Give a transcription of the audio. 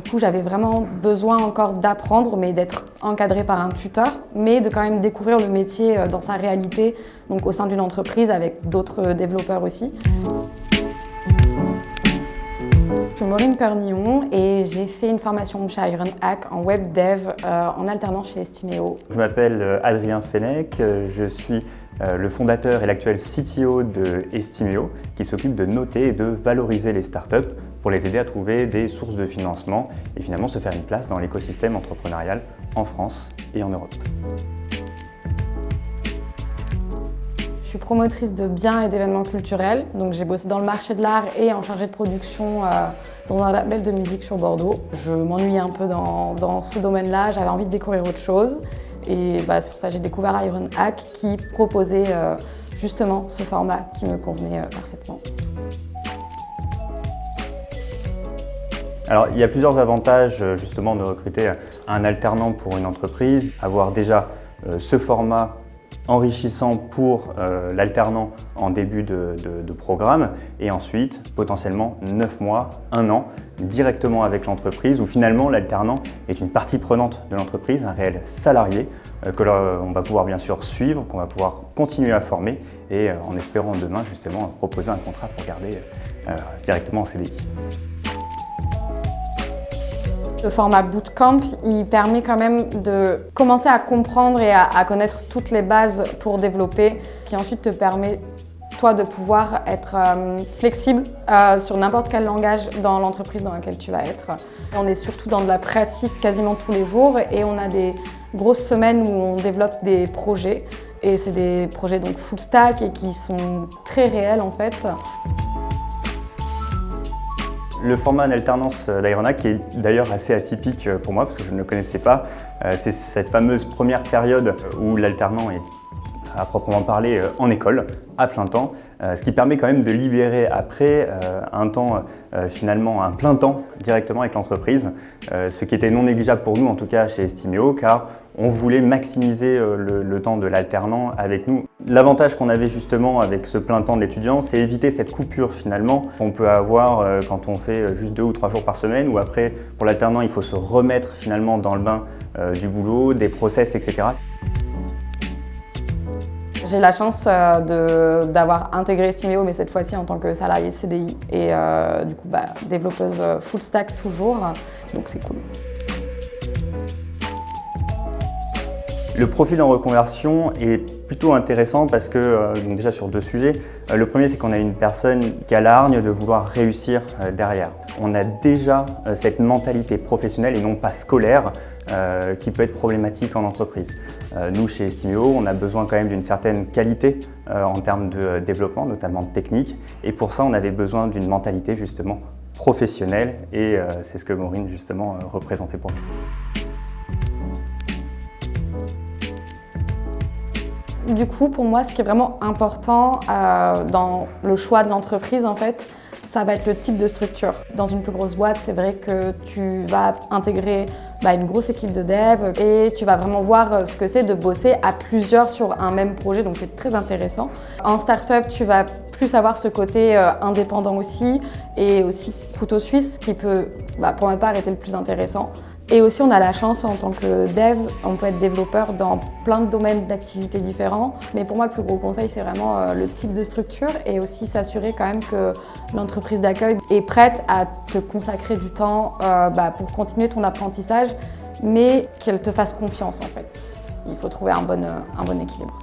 Du coup, j'avais vraiment besoin encore d'apprendre, mais d'être encadrée par un tuteur, mais de quand même découvrir le métier dans sa réalité, donc au sein d'une entreprise avec d'autres développeurs aussi. Je suis Maureen Cornillon et j'ai fait une formation chez Ironhack en web dev en alternance chez Estimeo. Je m'appelle Adrien Fenech, je suis le fondateur et l'actuel CTO de Estimeo qui s'occupe de noter et de valoriser les startups pour les aider à trouver des sources de financement et finalement se faire une place dans l'écosystème entrepreneurial en France et en Europe. Je suis promotrice de biens et d'événements culturels, donc j'ai bossé dans le marché de l'art et en chargée de production dans un label de musique sur Bordeaux. Je m'ennuyais un peu dans ce domaine-là, j'avais envie de découvrir autre chose et c'est pour ça que j'ai découvert Ironhack qui proposait justement ce format qui me convenait parfaitement. Alors, il y a plusieurs avantages justement de recruter un alternant pour une entreprise, avoir déjà ce format enrichissant pour l'alternant en début de programme et ensuite potentiellement 9 mois, 1 an directement avec l'entreprise où finalement l'alternant est une partie prenante de l'entreprise, un réel salarié que l'on va pouvoir bien sûr suivre, qu'on va pouvoir continuer à former et en espérant demain justement proposer un contrat pour garder directement en CDI. Le format bootcamp, il permet quand même de commencer à comprendre et à connaître toutes les bases pour développer, qui ensuite te permet, toi, de pouvoir être flexible sur n'importe quel langage dans l'entreprise dans laquelle tu vas être. On est surtout dans de la pratique quasiment tous les jours et on a des grosses semaines où on développe des projets. Et c'est des projets donc full stack et qui sont très réels en fait. Le format d'alternance d'Ironhack, qui est d'ailleurs assez atypique pour moi parce que je ne le connaissais pas, c'est cette fameuse première période où l'alternant est à proprement parler en école, à plein temps, ce qui permet quand même de libérer après un temps, finalement un plein temps directement avec l'entreprise, ce qui était non négligeable pour nous en tout cas chez Estimeo car on voulait maximiser le temps de l'alternant avec nous. L'avantage qu'on avait justement avec ce plein temps de l'étudiant, c'est éviter cette coupure finalement qu'on peut avoir quand on fait juste 2 ou 3 jours par semaine ou après pour l'alternant il faut se remettre finalement dans le bain du boulot, des process, etc. J'ai la chance d'avoir intégré Estimeo, mais cette fois-ci en tant que salarié CDI et du coup développeuse full stack toujours, donc c'est cool. Le profil en reconversion est plutôt intéressant parce que, donc déjà sur 2 sujets. Le premier, c'est qu'on a une personne qui a la hargne de vouloir réussir derrière. On a déjà cette mentalité professionnelle et non pas scolaire qui peut être problématique en entreprise. Nous, chez Estimeo, on a besoin quand même d'une certaine qualité en termes de développement, notamment technique. Et pour ça, on avait besoin d'une mentalité justement professionnelle et c'est ce que Maureen justement représentait pour nous. Du coup, pour moi, ce qui est vraiment important dans le choix de l'entreprise, en fait, ça va être le type de structure. Dans une plus grosse boîte, c'est vrai que tu vas intégrer une grosse équipe de dev et tu vas vraiment voir ce que c'est de bosser à plusieurs sur un même projet, donc c'est très intéressant. En start-up, tu vas plus avoir ce côté indépendant aussi et aussi couteau suisse qui peut, pour ma part, être le plus intéressant. Et aussi, on a la chance en tant que dev, on peut être développeur dans plein de domaines d'activités différents. Mais pour moi, le plus gros conseil, c'est vraiment le type de structure et aussi s'assurer quand même que l'entreprise d'accueil est prête à te consacrer du temps pour continuer ton apprentissage, mais qu'elle te fasse confiance en fait. Il faut trouver un bon équilibre.